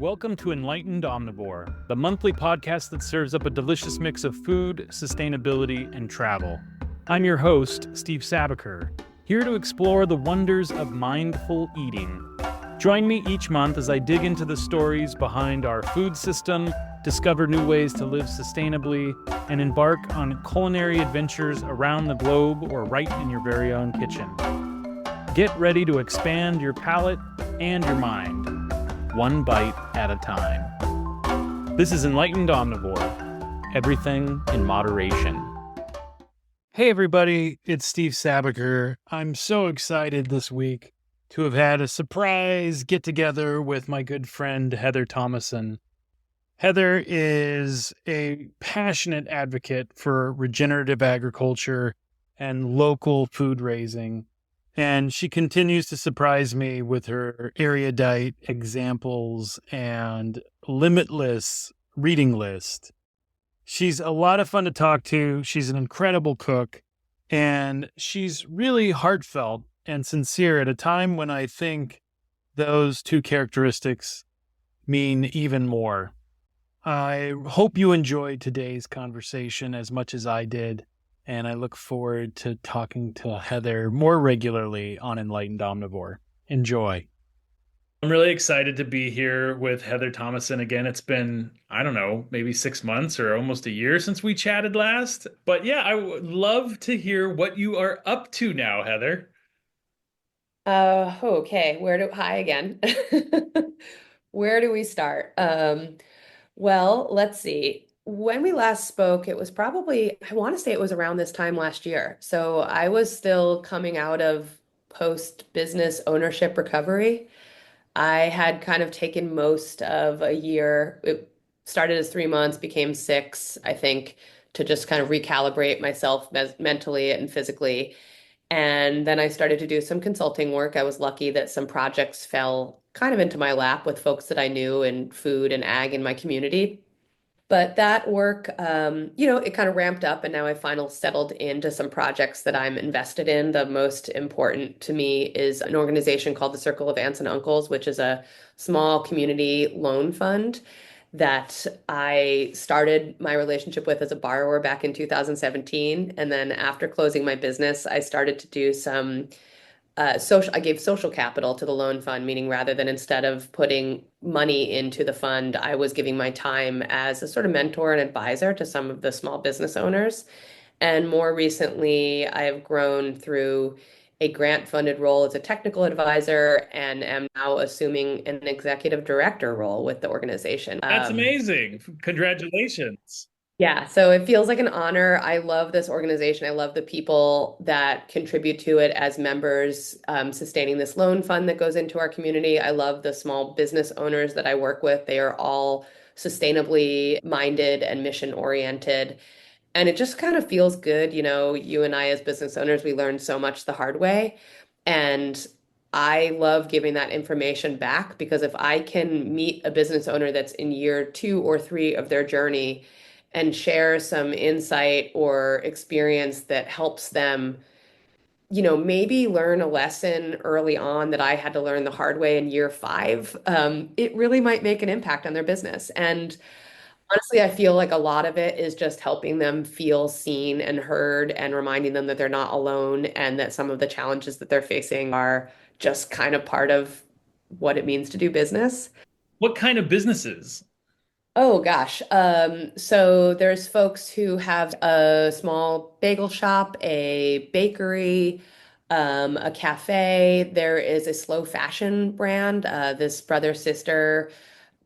Welcome to Enlightened Omnivore, the monthly podcast that serves up a delicious mix of food, sustainability, and travel. I'm your host, Steve Sabaker, here to explore the wonders of mindful eating. Join me each month as I dig into the stories behind our food system, discover new ways to live sustainably, and embark on culinary adventures around the globe or right in your very own kitchen. Get ready to expand your palate and your mind, one bite at a time. This is Enlightened Omnivore, everything in moderation. Hey everybody, it's Steve Sabaker. I'm so excited this week to have had a surprise get-together with my good friend Heather Thomason. Heather is a passionate advocate for regenerative agriculture and local food raising. And she continues to surprise me with her erudite examples and limitless reading list. She's a lot of fun to talk to. She's an incredible cook, and she's really heartfelt and sincere at a time when I think those two characteristics mean even more. I hope you enjoyed today's conversation as much as I did. And I look forward to talking to Heather more regularly on Enlightened Omnivore. Enjoy. I'm really excited to be here with Heather Thomason again. It's been, I don't know, maybe 6 months or almost a year since we chatted last. But yeah, I would love to hear what you are up to now, Heather. Okay. Hi again. Where do we start? Well, let's see. When we last spoke, it was probably, I want to say it was around this time last year. So I was still coming out of post-business ownership recovery. I had kind of taken most of a year. It started as 3 months, became six, I think, to just kind of recalibrate myself mentally and physically. And then I started to do some consulting work. I was lucky that some projects fell kind of into my lap with folks that I knew in food and ag in my community. But that work, it kind of ramped up, and now I finally settled into some projects that I'm invested in. The most important to me is an organization called the Circle of Aunts and Uncles, which is a small community loan fund that I started my relationship with as a borrower back in 2017. And then after closing my business, I started to do some I gave social capital to the loan fund, meaning rather than instead of putting money into the fund, I was giving my time as a sort of mentor and advisor to some of the small business owners. And more recently, I have grown through a grant funded role as a technical advisor and am now assuming an executive director role with the organization. That's amazing. Congratulations. Yeah, so it feels like an honor. I love this organization. I love the people that contribute to it as members, sustaining this loan fund that goes into our community. I love the small business owners that I work with. They are all sustainably minded and mission oriented. And it just kind of feels good. You know, you and I, as business owners, we learned so much the hard way. And I love giving that information back because if I can meet a business owner that's in year 2 or 3 of their journey and share some insight or experience that helps them, maybe learn a lesson early on that I had to learn the hard way in year 5, it really might make an impact on their business. And honestly, I feel like a lot of it is just helping them feel seen and heard and reminding them that they're not alone and that some of the challenges that they're facing are just kind of part of what it means to do business. What kind of businesses? Oh gosh. So there's folks who have a small bagel shop, a bakery, a cafe. There is a slow fashion brand, this brother-sister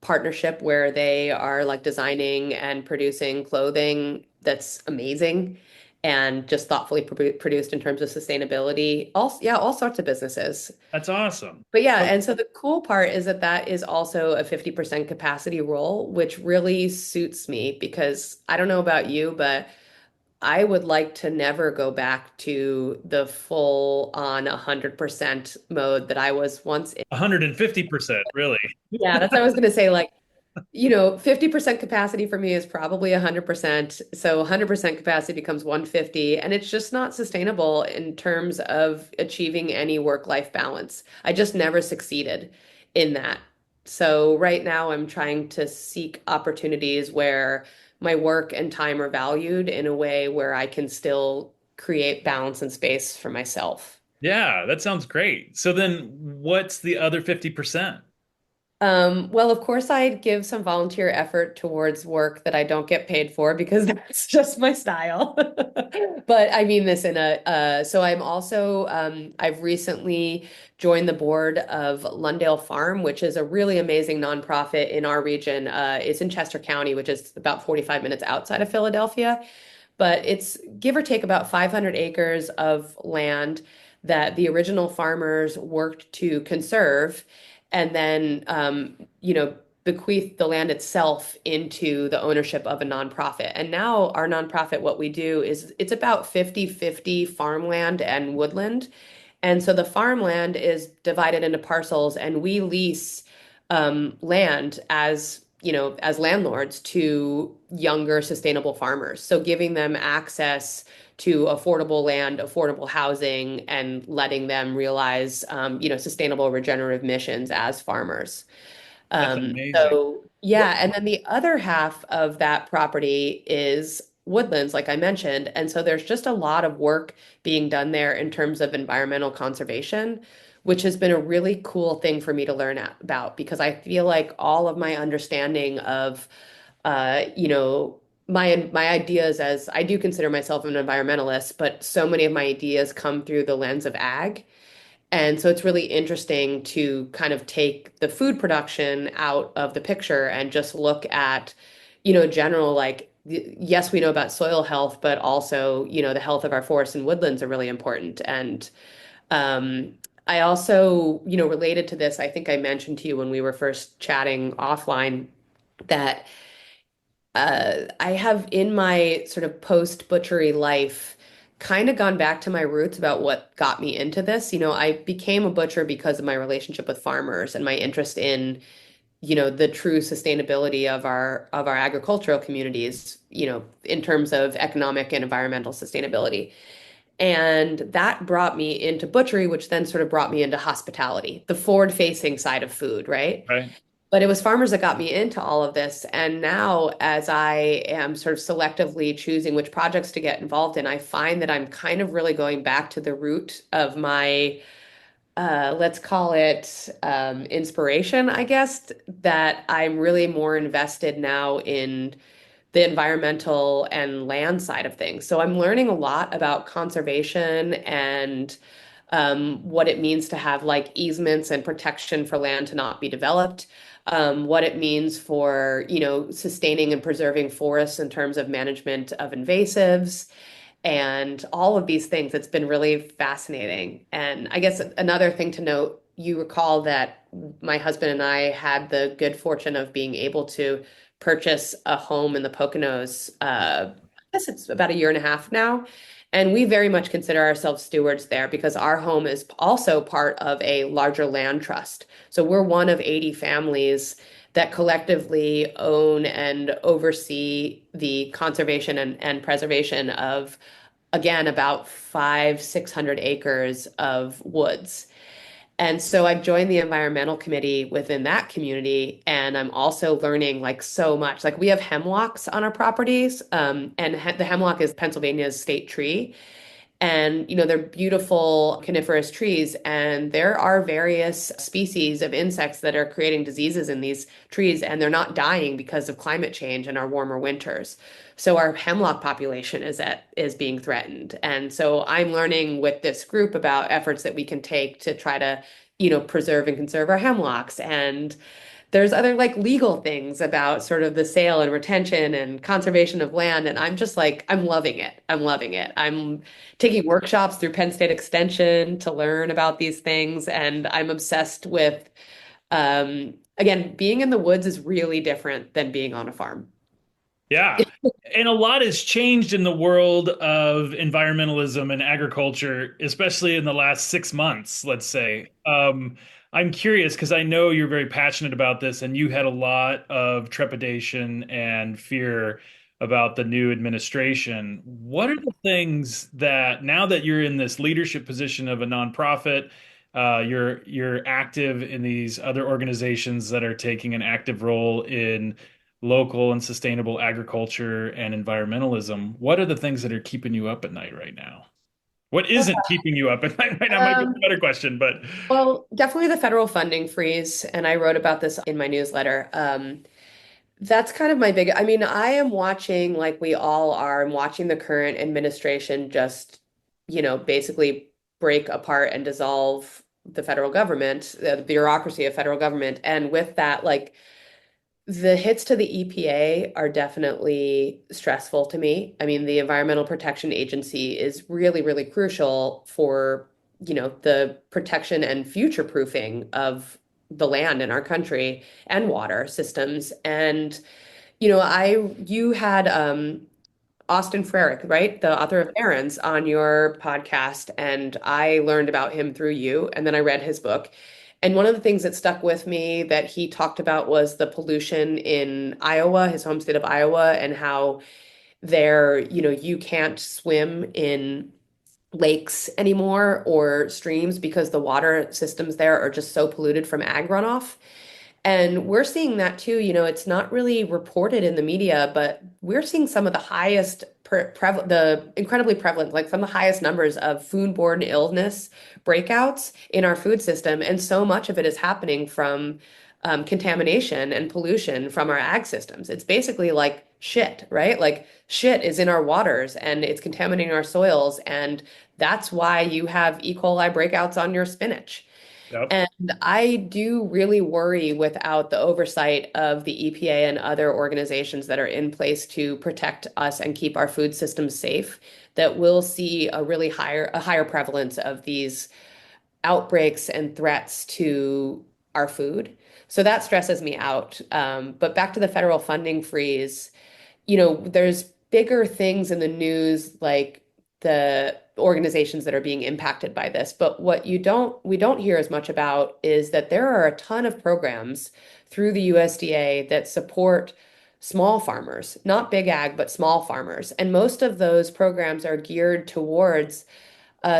partnership where they are like designing and producing clothing that's amazing and just thoughtfully produced in terms of sustainability. Also, yeah, all sorts of businesses. That's awesome. But yeah, Oh, and so the cool part is that that is also a 50% capacity role, which really suits me because I don't know about you, but I would like to never go back to the full on 100% mode that I was once in. 150%, really. Yeah, that's what I was going to say. Like, 50% capacity for me is probably 100%. So 100% capacity becomes 150, and it's just not sustainable in terms of achieving any work-life balance. I just never succeeded in that. So right now I'm trying to seek opportunities where my work and time are valued in a way where I can still create balance and space for myself. Yeah, that sounds great. So then what's the other 50%? Well, of course, I'd give some volunteer effort towards work that I don't get paid for because that's just my style. But I mean this in so I'm also, I've recently joined the board of Lundale Farm, which is a really amazing nonprofit in our region. It's in Chester County, which is about 45 minutes outside of Philadelphia, but it's give or take about 500 acres of land that the original farmers worked to conserve and then bequeath the land itself into the ownership of a nonprofit. And now our nonprofit, what we do is it's about 50-50 farmland and woodland. And so the farmland is divided into parcels, and we lease land as as landlords to younger sustainable farmers. So giving them access to affordable land, affordable housing, and letting them realize sustainable regenerative missions as farmers. That's amazing. So What? yeah, and then the other half of that property is woodlands, like I mentioned. And so there's just a lot of work being done there in terms of environmental conservation, which has been a really cool thing for me to learn about because I feel like all of my understanding of my ideas, as I do consider myself an environmentalist, but so many of my ideas come through the lens of ag. And so it's really interesting to kind of take the food production out of the picture and just look at, general, like, yes, we know about soil health, but also, the health of our forests and woodlands are really important. And um, I also, related to this, I think I mentioned to you when we were first chatting offline that I have in my sort of post butchery life kind of gone back to my roots about what got me into this. I became a butcher because of my relationship with farmers and my interest in, the true sustainability of our agricultural communities, in terms of economic and environmental sustainability. And that brought me into butchery, which then sort of brought me into hospitality, the forward-facing side of food, right? Right. But it was farmers that got me into all of this. And now, as I am sort of selectively choosing which projects to get involved in, I find that I'm kind of really going back to the root of my, let's call it inspiration, I guess, that I'm really more invested now in the environmental and land side of things. So I'm learning a lot about conservation and what it means to have like easements and protection for land to not be developed, what it means for, sustaining and preserving forests in terms of management of invasives and all of these things. It's been really fascinating. And I guess another thing to note, you recall that my husband and I had the good fortune of being able to purchase a home in the Poconos. I guess it's about a year and a half now. And we very much consider ourselves stewards there because our home is also part of a larger land trust. So we're one of 80 families that collectively own and oversee the conservation and preservation of, again, about 600 acres of woods. And so I've joined the environmental committee within that community, and I'm also learning like so much. Like we have hemlocks on our properties, and the hemlock is Pennsylvania's state tree. And, they're beautiful coniferous trees. And there are various species of insects that are creating diseases in these trees, and they're not dying because of climate change and our warmer winters. So our hemlock population is being threatened. And so I'm learning with this group about efforts that we can take to try to, preserve and conserve our hemlocks. And there's other like legal things about sort of the sale and retention and conservation of land. And I'm just like, I'm loving it. I'm loving it. I'm taking workshops through Penn State Extension to learn about these things. And I'm obsessed with, again, being in the woods is really different than being on a farm. Yeah. And a lot has changed in the world of environmentalism and agriculture, especially in the last 6 months, let's say. I'm curious because I know you're very passionate about this and you had a lot of trepidation and fear about the new administration. What are the things that now that you're in this leadership position of a nonprofit You're active in these other organizations that are taking an active role in local and sustainable agriculture and environmentalism. What are the things that are keeping you up at night right now? What isn't keeping you up at night right now might be a Um, better question, but well, definitely the federal funding freeze, and I wrote about this in my newsletter. That's kind of my big, I mean, I am watching, like we all are, I'm watching the current administration just, basically break apart and dissolve the federal government, the bureaucracy of federal government. And with that, like the hits to the EPA are definitely stressful to me. I mean, the Environmental Protection Agency is really, really crucial for, the protection and future proofing of the land in our country and water systems. And, you had Austin Frerick, right? The author of Errands on your podcast. And I learned about him through you. And then I read his book. And one of the things that stuck with me that he talked about was the pollution in Iowa, his home state of Iowa, and how there, you can't swim in lakes anymore or streams because the water systems there are just so polluted from ag runoff. And we're seeing that too. It's not really reported in the media, but we're seeing some of the highest, the incredibly prevalent, like some of the highest numbers of foodborne illness breakouts in our food system. And so much of it is happening from contamination and pollution from our ag systems. It's basically like shit, right? Like shit is in our waters and it's contaminating our soils. And that's why you have E. coli breakouts on your spinach. yep. And I do really worry without the oversight of the EPA and other organizations that are in place to protect us and keep our food systems safe, that we'll see a higher prevalence of these outbreaks and threats to our food. So that stresses me out. But back to the federal funding freeze, there's bigger things in the news like the organizations that are being impacted by this. But what we don't hear as much about is that there are a ton of programs through the USDA that support small farmers, not big ag, but small farmers. And most of those programs are geared towards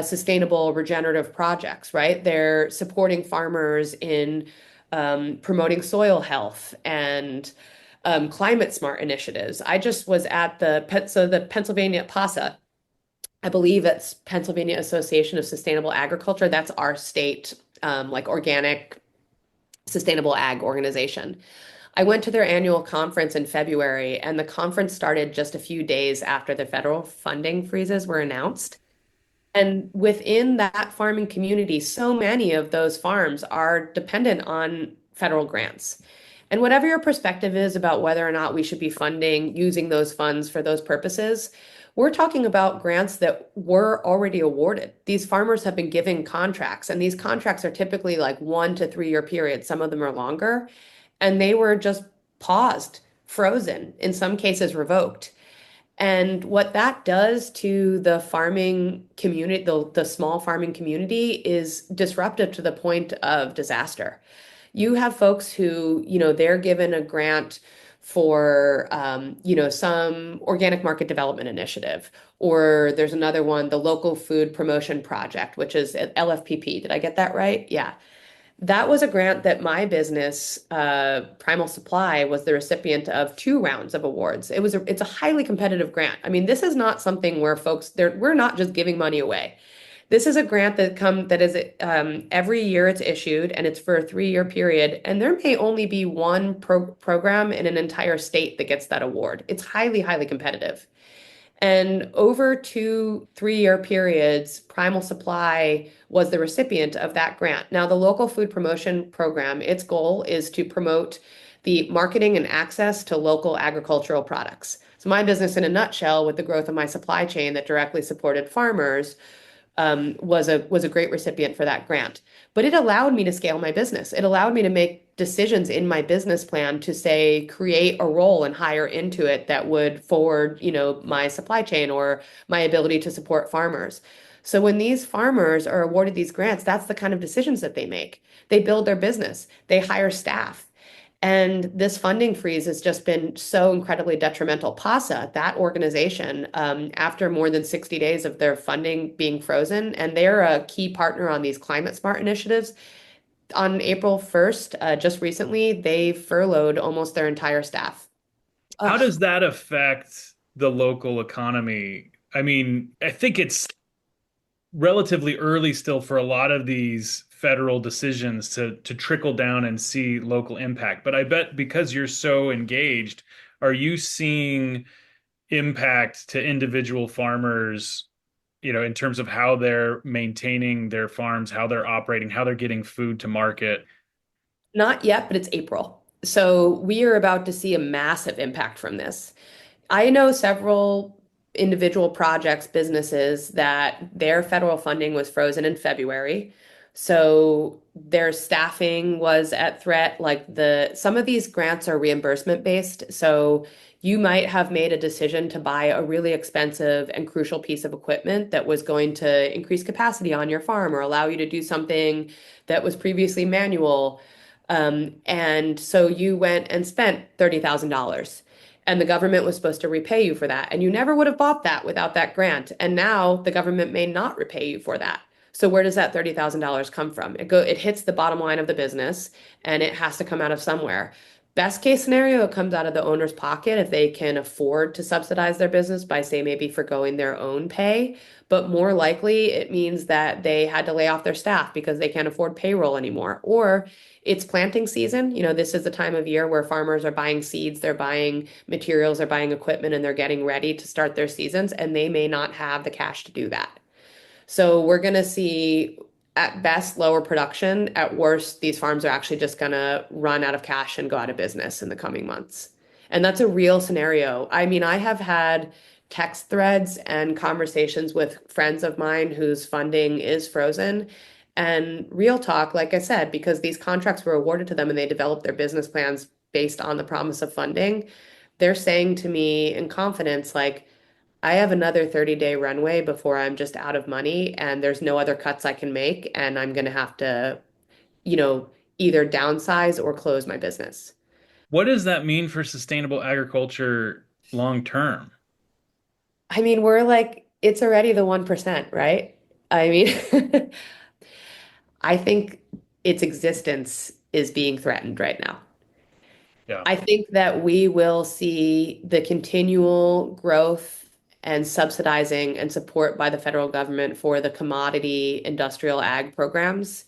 sustainable regenerative projects, right? They're supporting farmers in promoting soil health and climate smart initiatives. I just was at the Pennsylvania PASA. I believe it's Pennsylvania Association of Sustainable Agriculture. That's our state, like organic sustainable ag organization. I went to their annual conference in February, and the conference started just a few days after the federal funding freezes were announced. And within that farming community, so many of those farms are dependent on federal grants. And whatever your perspective is about whether or not we should be funding using those funds for those purposes, we're talking about grants that were already awarded. These farmers have been given contracts, and these contracts are typically like 1 to 3 year periods. Some of them are longer, and they were just paused, frozen, in some cases revoked. And what that does to the farming community, the small farming community, is disruptive to the point of disaster. You have folks who, they're given a grant for, some organic market development initiative, or there's another one, the Local Food Promotion Project, which is LFPP. Did I get that right? Yeah. That was a grant that my business, Primal Supply, was the recipient of 2 rounds of awards. It's a highly competitive grant. I mean, this is not something where we're not just giving money away. This is a grant that is every year it's issued and it's for a 3 year period. And there may only be one program in an entire state that gets that award. It's highly, highly competitive. And over 2 3 year periods, Primal Supply was the recipient of that grant. Now, the local food promotion program, its goal is to promote the marketing and access to local agricultural products. So my business in a nutshell, with the growth of my supply chain that directly supported farmers, was a great recipient for that grant. But it allowed me to scale my business. It allowed me to make decisions in my business plan to say create a role and hire into it that would forward, my supply chain or my ability to support farmers. So when these farmers are awarded these grants, that's the kind of decisions that they make. They build their business, they hire staff. And this funding freeze has just been so incredibly detrimental. PASA, that organization, after more than 60 days of their funding being frozen, and they're a key partner on these climate smart initiatives. On April 1st, just recently, they furloughed almost their entire staff. How Ugh. does that affect the local economy? I mean, I think it's relatively early still for a lot of these federal decisions to trickle down and see local impact. But I bet because you're so engaged, are you seeing impact to individual farmers, in terms of how they're maintaining their farms, how they're operating, how they're getting food to market? Not yet, but it's April. So we are about to see a massive impact from this. I know several individual projects, businesses that their federal funding was frozen in February. So their staffing was at threat. Like some of these grants are reimbursement based. So you might have made a decision to buy a really expensive and crucial piece of equipment that was going to increase capacity on your farm or allow you to do something that was previously manual. And so you went and spent $30,000 and the government was supposed to repay you for that. And you never would have bought that without that grant. And now the government may not repay you for that. So where does that $30,000 come from? It hits the bottom line of the business and it has to come out of somewhere. Best case scenario, it comes out of the owner's pocket if they can afford to subsidize their business by, say, maybe forgoing their own pay. But more likely, it means that they had to lay off their staff because they can't afford payroll anymore. Or it's planting season. This is the time of year where farmers are buying seeds, they're buying materials, they're buying equipment, and they're getting ready to start their seasons, and they may not have the cash to do that. So we're going to see at best lower production. At worst, these farms are actually just going to run out of cash and go out of business in the coming months. And that's a real scenario. I mean, I have had text threads and conversations with friends of mine whose funding is frozen. And real talk, like I said, because these contracts were awarded to them and they developed their business plans based on the promise of funding, they're saying to me in confidence, like, I have another 30-day runway before I'm just out of money and there's no other cuts I can make. And I'm going to have to, you know, either downsize or close my business. What does that mean for sustainable agriculture long term? I mean, we're like, it's already the 1%, right? I mean, I think its existence is being threatened right now. Yeah. I think that we will see the continual growth and subsidizing and support by the federal government for the commodity industrial ag programs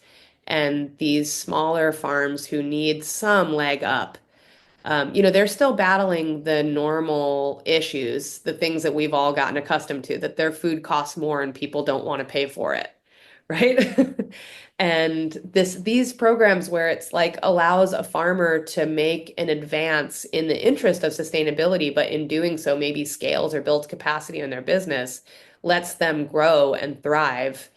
and these smaller farms who need some leg up. They're still battling the normal issues, the things that we've all gotten accustomed to, that their food costs more and people don't want to pay for it, right? And these programs where it's like allows a farmer to make an advance in the interest of sustainability, but in doing so maybe scales or builds capacity in their business, lets them grow and thrive.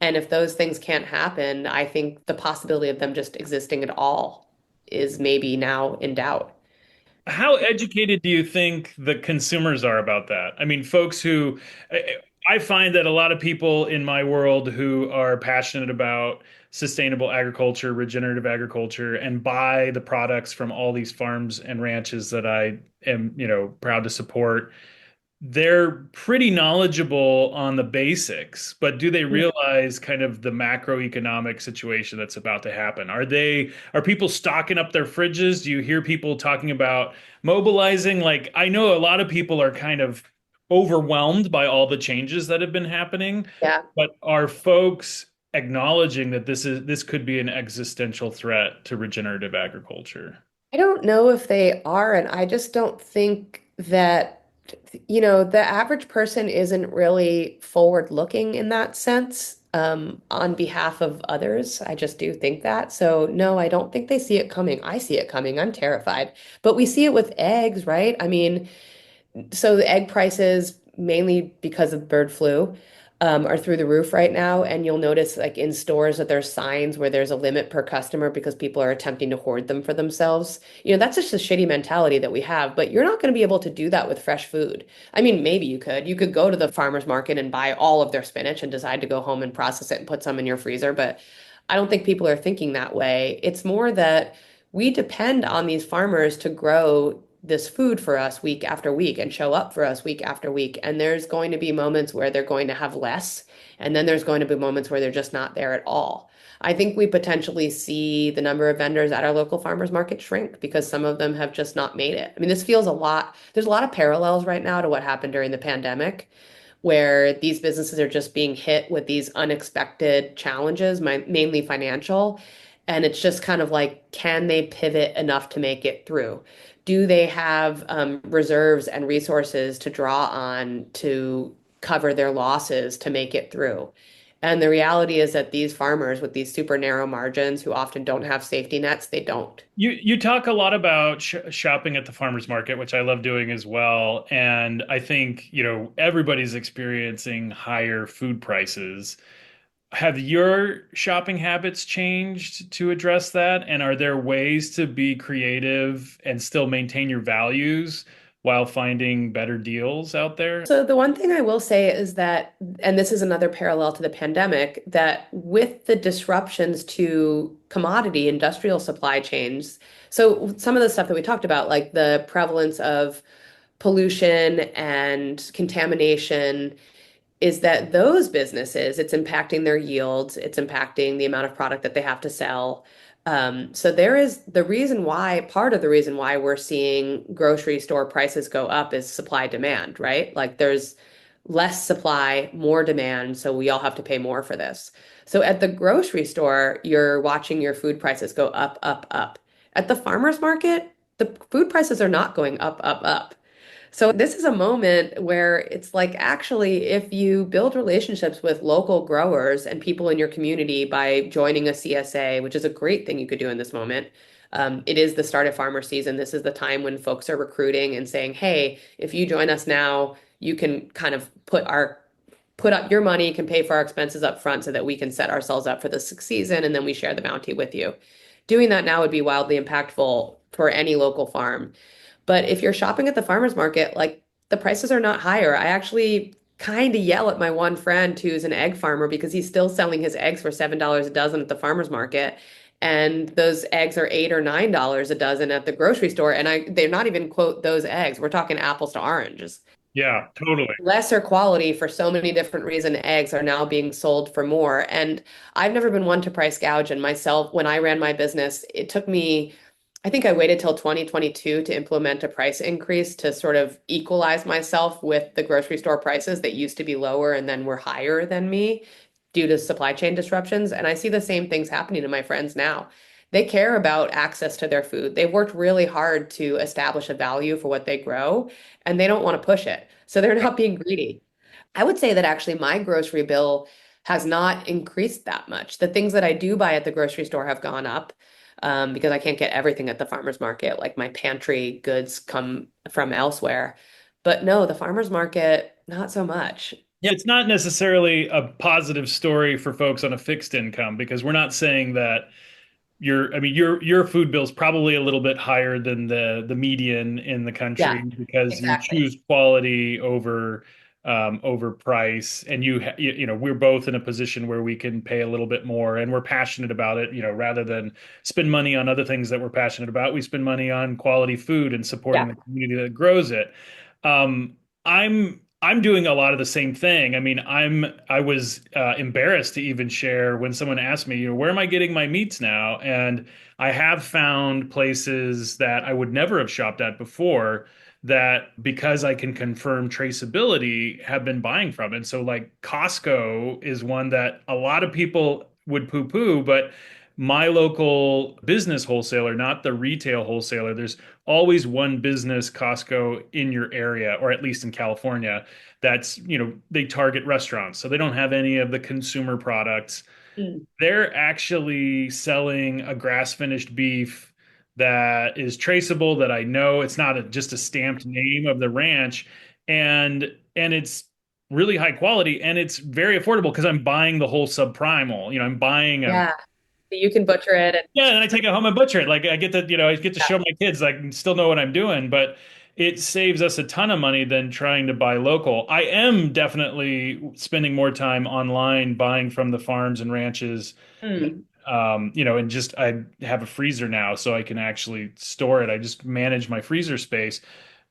And if those things can't happen, I think the possibility of them just existing at all is maybe now in doubt. How educated do you think the consumers are about that? I mean, folks who I find that a lot of people in my world who are passionate about sustainable agriculture, regenerative agriculture, and buy the products from all these farms and ranches that I am, proud to support, they're pretty knowledgeable on the basics, but do they realize kind of the macroeconomic situation that's about to happen? Are people stocking up their fridges? Do you hear people talking about mobilizing? Like, I know a lot of people are kind of overwhelmed by all the changes that have been happening, Yeah. but are folks acknowledging that this could be an existential threat to regenerative agriculture? I don't know if they are, and I just don't think that, the average person isn't really forward looking in that sense, on behalf of others. I just do think that. So, no, I don't think they see it coming. I see it coming. I'm terrified. But we see it with eggs, right? I mean, so the egg prices, mainly because of bird flu, are through the roof right now. And you'll notice, like in stores, that there's signs where there's a limit per customer because people are attempting to hoard them for themselves. That's just a shitty mentality that we have. But you're not going to be able to do that with fresh food. I mean, maybe you could. You could go to the farmer's market and buy all of their spinach and decide to go home and process it and put some in your freezer. But I don't think people are thinking that way. It's more that we depend on these farmers to grow this food for us week after week and show up for us week after week. And there's going to be moments where they're going to have less, and then there's going to be moments where they're just not there at all. I think we potentially see the number of vendors at our local farmers market shrink because some of them have just not made it. I mean, this feels a lot, there's a lot of parallels right now to what happened during the pandemic, where these businesses are just being hit with these unexpected challenges, mainly financial. And it's just kind of like, can they pivot enough to make it through? Do they have reserves and resources to draw on to cover their losses to make it through? And the reality is that these farmers with these super narrow margins who often don't have safety nets, they don't. You talk a lot about shopping at the farmers market, which I love doing as well. And I think, everybody's experiencing higher food prices. Have your shopping habits changed to address that? And are there ways to be creative and still maintain your values while finding better deals out there? So the one thing I will say is that, and this is another parallel to the pandemic, that with the disruptions to commodity industrial supply chains, so some of the stuff that we talked about, like the prevalence of pollution and contamination, is that those businesses, it's impacting their yields, it's impacting the amount of product that they have to sell. So there is the reason why, part of the reason why we're seeing grocery store prices go up is supply demand, right? Like there's less supply, more demand, so we all have to pay more for this. So at the grocery store, you're watching your food prices go up, up, up. At the farmer's market, the food prices are not going up, up, up. So this is a moment where it's like actually if you build relationships with local growers and people in your community by joining a CSA, which is a great thing you could do in this moment. It is the start of farmer season. This is the time when folks are recruiting and saying, "Hey, if you join us now, you can kind of put up your money, can pay for our expenses up front so that we can set ourselves up for the season, and then we share the bounty with you." Doing that now would be wildly impactful for any local farm. But if you're shopping at the farmer's market, like the prices are not higher. I actually kind of yell at my one friend who's an egg farmer because he's still selling his eggs for $7 a dozen at the farmer's market. And those eggs are $8 or $9 a dozen at the grocery store. And they're not even quote those eggs. We're talking apples to oranges. Yeah, totally. Lesser quality for so many different reasons, eggs are now being sold for more. And I've never been one to price gouge. And myself, when I ran my business, it took me I think I waited till 2022 to implement a price increase to sort of equalize myself with the grocery store prices that used to be lower and then were higher than me due to supply chain disruptions. And I see the same things happening to my friends now. They care about access to their food. They've worked really hard to establish a value for what they grow, and they don't want to push it. So they're not being greedy. I would say that actually my grocery bill has not increased that much. The things that I do buy at the grocery store have gone up because I can't get everything at the farmer's market. Like my pantry goods come from elsewhere. But no, the farmer's market, not so much. Yeah, it's not necessarily a positive story for folks on a fixed income because we're not saying that your food bill's probably a little bit higher than the median in the Yeah, country because you exactly. choose quality over price, and we're both in a position where we can pay a little bit more, and we're passionate about it. Rather than spend money on other things that we're passionate about, we spend money on quality food and supporting Yeah. the community that grows it. I'm doing a lot of the same thing. I mean, I was embarrassed to even share when someone asked me, where am I getting my meats now? And I have found places that I would never have shopped at before that, because I can confirm traceability, have been buying from. And so, like, Costco is one that a lot of people would poo-poo, but my local business wholesaler, not the retail wholesaler, there's always one business Costco in your area, or at least in California, that's, they target restaurants. So they don't have any of the consumer products. Mm. They're actually selling a grass finished beef that is traceable, that I know it's not just a stamped name of the ranch, and it's really high quality, and it's very affordable because I'm buying the whole subprimal. I'm buying a. Yeah. You can butcher it and Yeah, and I take it home and butcher it. Like I get to yeah. show my kids I can still know what I'm doing, but it saves us a ton of money than trying to buy local. I am definitely spending more time online buying from the farms and ranches Mm. And just I have a freezer now, so I can actually store it. I just manage my freezer space.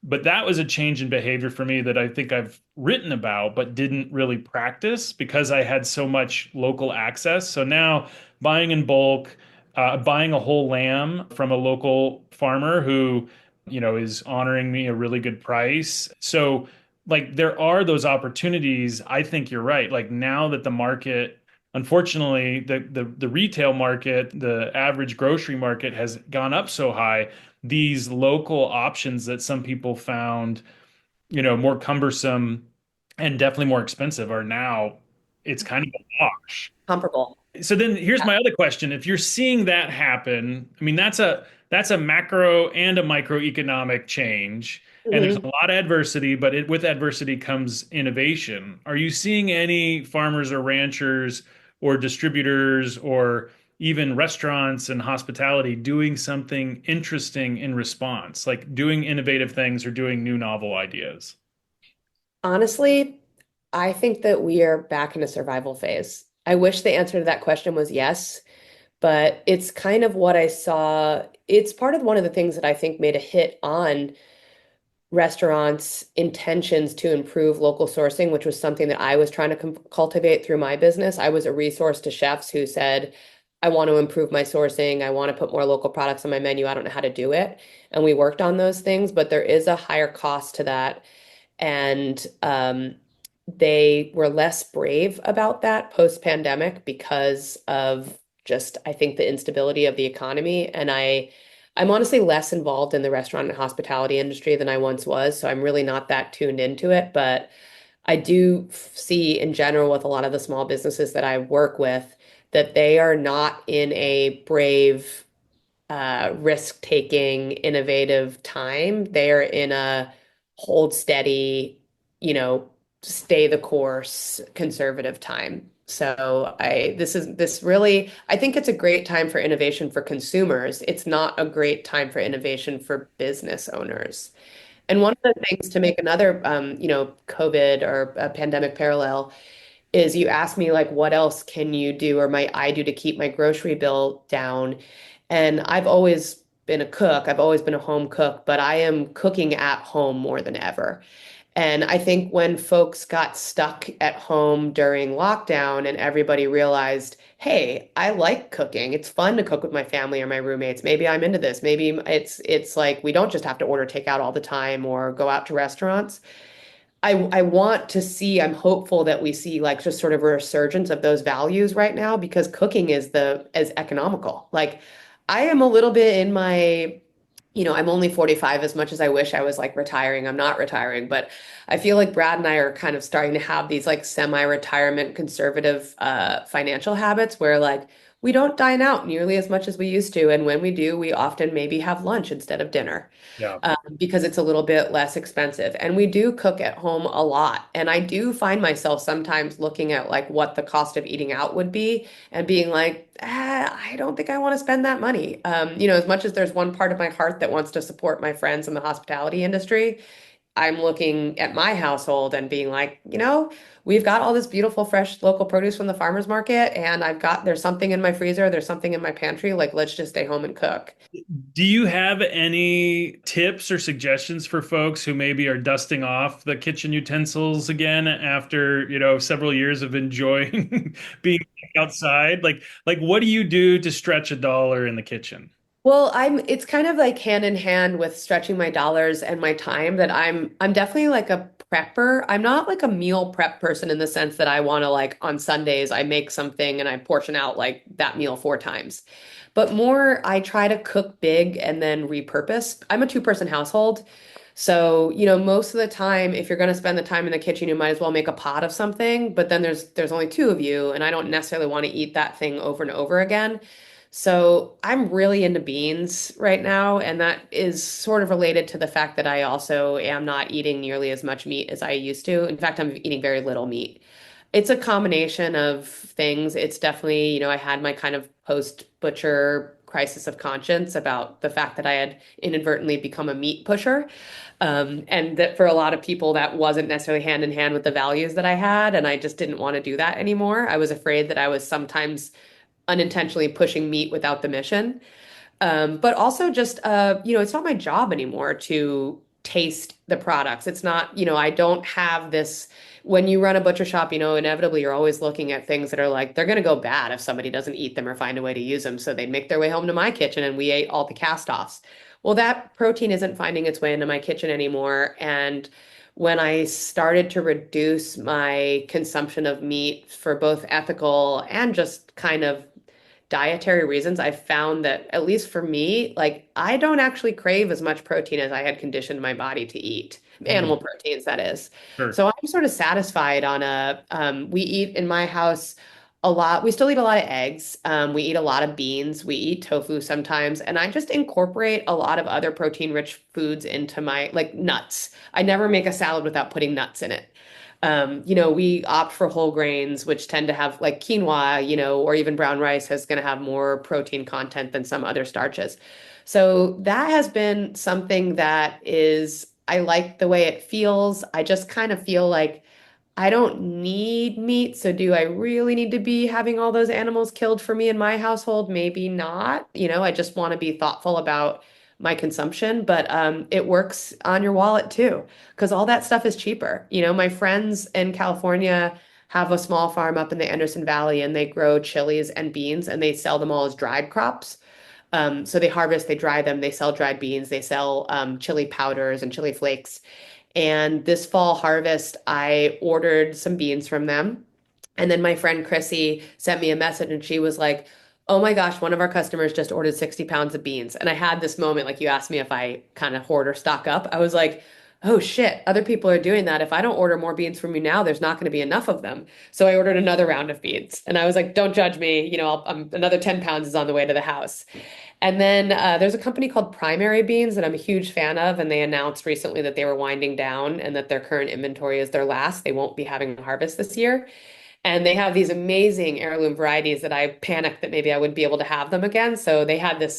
But that was a change in behavior for me that I think I've written about, but didn't really practice because I had so much local access. So now buying in bulk, buying a whole lamb from a local farmer who, is honoring me a really good price. So, like, there are those opportunities. I think you're right. Like, now that the market, unfortunately, the retail market, the average grocery market has gone up so high, these local options that some people found, more cumbersome and definitely more expensive are now, it's kind of a wash. Comparable. So then here's my other question. If you're seeing that happen, I mean, that's a macro and a microeconomic change. And there's a Mhm. lot of adversity, but with adversity comes innovation. Are you seeing any farmers or ranchers or distributors or even restaurants and hospitality doing something interesting in response, like doing innovative things or doing new novel ideas? Honestly, I think that we are back in a survival phase. I wish the answer to that question was yes, but it's kind of what I saw. It's part of one of the things that I think made a hit on restaurants' intentions to improve local sourcing, which was something that I was trying to cultivate through my business. I was a resource to chefs who said, I want to improve my sourcing. I want to put more local products on my menu. I don't know how to do it. And we worked on those things, but there is a higher cost to that. And they were less brave about that post-pandemic because of just, I think, the instability of the economy. And I'm honestly less involved in the restaurant and hospitality industry than I once was, so I'm really not that tuned into it. But I do see in general with a lot of the small businesses that I work with that they are not in a brave risk-taking, innovative time. They're in a hold steady, you know, stay the course, conservative time. So this really, I think it's a great time for innovation for consumers. It's not a great time for innovation for business owners. And one of the things to make another, COVID or a pandemic parallel is you ask me like, what else can you do or might I do to keep my grocery bill down? And I've always been a cook. I've always been a home cook, but I am cooking at home more than ever. And I think when folks got stuck at home during lockdown and everybody realized, hey, I like cooking. It's fun to cook with my family or my roommates. Maybe I'm into this. Maybe it's like we don't just have to order takeout all the time or go out to restaurants. I want to see, I'm hopeful that we see like just sort of a resurgence of those values right now because cooking is the as economical. Like I am a little bit in my, I'm only 45 as much as I wish I was like retiring. I'm not retiring, but I feel like Brad and I are kind of starting to have these like semi-retirement conservative financial habits where like we don't dine out nearly as much as we used to. And when we do, we often maybe have lunch instead of dinner Yeah. because it's a little bit less expensive. And we do cook at home a lot. And I do find myself sometimes looking at like what the cost of eating out would be and being like, I don't think I want to spend that money. As much as there's one part of my heart that wants to support my friends in the hospitality industry, I'm looking at my household and being like, we've got all this beautiful, fresh local produce from the farmer's market, and there's something in my freezer, there's something in my pantry. Like, let's just stay home and cook. Do you have any tips or suggestions for folks who maybe are dusting off the kitchen utensils again after, several years of enjoying being outside? Like what do you do to stretch a dollar in the kitchen? Well, it's kind of like hand in hand with stretching my dollars and my time that I'm definitely like a prepper. I'm not like a meal prep person in the sense that I want to like on Sundays I make something and I portion out like that meal 4 times. But more I try to cook big and then repurpose. I'm a two-person household. So, most of the time if you're going to spend the time in the kitchen, you might as well make a pot of something, but then there's only two of you and I don't necessarily want to eat that thing over and over again. So I'm really into beans right now, and that is sort of related to the fact that I also am not eating nearly as much meat as I used to. In fact, I'm eating very little meat. It's a combination of things. It's definitely, I had my kind of post-butcher crisis of conscience about the fact that I had inadvertently become a meat pusher. And that for a lot of people, that wasn't necessarily hand in hand with the values that I had, and I just didn't want to do that anymore. I was afraid that I was sometimes unintentionally pushing meat without the mission. But also just it's not my job anymore to taste the products. It's not, I don't have this when you run a butcher shop, inevitably you're always looking at things that are like they're going to go bad if somebody doesn't eat them or find a way to use them. So they make their way home to my kitchen and we ate all the cast-offs. Well, that protein isn't finding its way into my kitchen anymore. And when I started to reduce my consumption of meat for both ethical and just kind of dietary reasons, I found that, at least for me, like I don't actually crave as much protein as I had conditioned my body to eat. Mm, Animal proteins, that is. sure. So I'm sort of satisfied on we eat in my house a lot. We still eat a lot of eggs. We eat a lot of beans. We eat tofu sometimes. And I just incorporate a lot of other protein-rich foods into my, like nuts. I never make a salad without putting nuts in it. We opt for whole grains, which tend to have like quinoa, or even brown rice is going to have more protein content than some other starches. So that has been something that I like the way it feels. I just kind of feel like I don't need meat, so do I really need to be having all those animals killed for me in my household? Maybe not. I just want to be thoughtful about my consumption, but it works on your wallet too, because all that stuff is cheaper. My friends in California have a small farm up in the Anderson Valley, and they grow chilies and beans, and they sell them all as dried crops. So they harvest, they dry them, they sell dried beans, they sell chili powders and chili flakes. And this fall harvest, I ordered some beans from them. And then my friend Chrissy sent me a message and she was like, "Oh my gosh, one of our customers just ordered 60 pounds of beans." And I had this moment, like you asked me if I kind of hoard or stock up. I was like, "Oh shit, other people are doing that. If I don't order more beans from you now, there's not going to be enough of them." So I ordered another round of beans. And I was like, "Don't judge me. Another 10 pounds is on the way to the house." And then there's a company called Primary Beans that I'm a huge fan of, and they announced recently that they were winding down and that their current inventory is their last. They won't be having a harvest this year. And they have these amazing heirloom varieties that I panicked that maybe I wouldn't be able to have them again. So they had they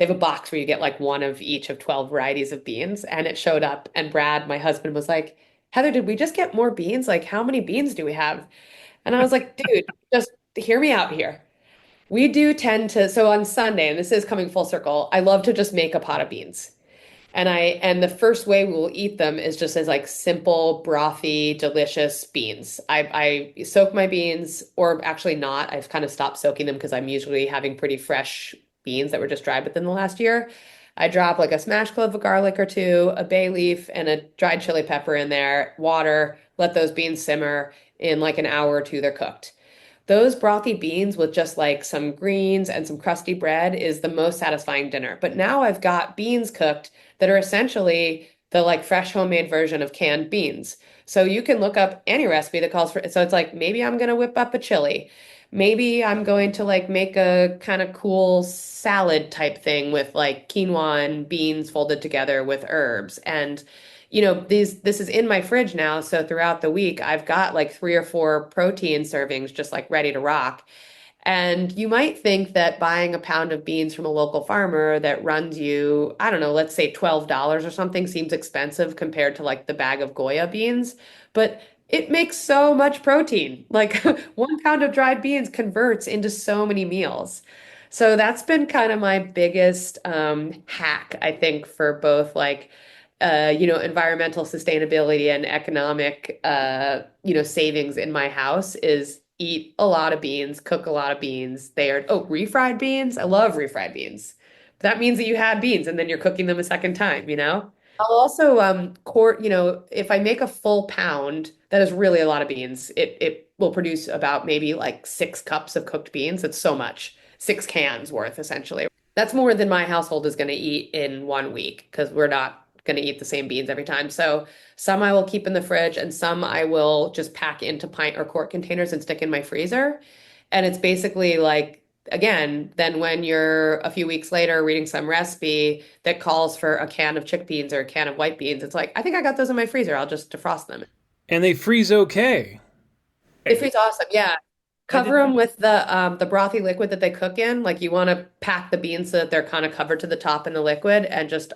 have a box where you get like one of each of 12 varieties of beans, and it showed up. And Brad, my husband, was like, "Heather, did we just get more beans? Like, how many beans do we have?" And I was like, "Dude, just hear me out here. We do tend to, so on Sunday, and this is coming full circle, I love to just make a pot of beans. And the first way we will eat them is just as like simple, brothy, delicious beans. I soak my beans, or actually not. I've kind of stopped soaking them because I'm usually having pretty fresh beans that were just dried within the last year. I drop like a smashed clove of garlic or two, a bay leaf, and a dried chili pepper in there, water, let those beans simmer. In like an hour or two, they're cooked. Those brothy beans with just like some greens and some crusty bread is the most satisfying dinner. But now I've got beans cooked that are essentially the like fresh homemade version of canned beans. So you can look up any recipe that calls for, so it's like maybe I'm going to whip up a chili. Maybe I'm going to like make a kind of cool salad type thing with like quinoa and beans folded together with herbs. And this is in my fridge now, so throughout the week I've got like 3 or 4 protein servings just like ready to rock. And you might think that buying a pound of beans from a local farmer that runs you, I don't know, let's say $12 or something seems expensive compared to like the bag of Goya beans, but it makes so much protein. Like 1 pound of dried beans converts into so many meals. So that's been kind of my biggest hack, I think, for both like environmental sustainability and economic, savings in my house is eat a lot of beans, cook a lot of beans. Refried beans. I love refried beans. That means that you have beans and then you're cooking them a second time. I'll also if I make a full pound, that is really a lot of beans. It will produce about maybe like 6 cups of cooked beans. That's so much. 6 cans worth, essentially. That's more than my household is going to eat in one week because we're not going to eat the same beans every time. So some I will keep in the fridge and some I will just pack into pint or quart containers and stick in my freezer. And it's basically like, again, then when you're a few weeks later reading some recipe that calls for a can of chickpeas or a can of white beans, it's like, I think I got those in my freezer. I'll just defrost them. And they freeze okay. They freeze awesome. Yeah. I Cover did. them with the brothy liquid that they cook in. Like you want to pack the beans so that they're kind of covered to the top in the liquid and just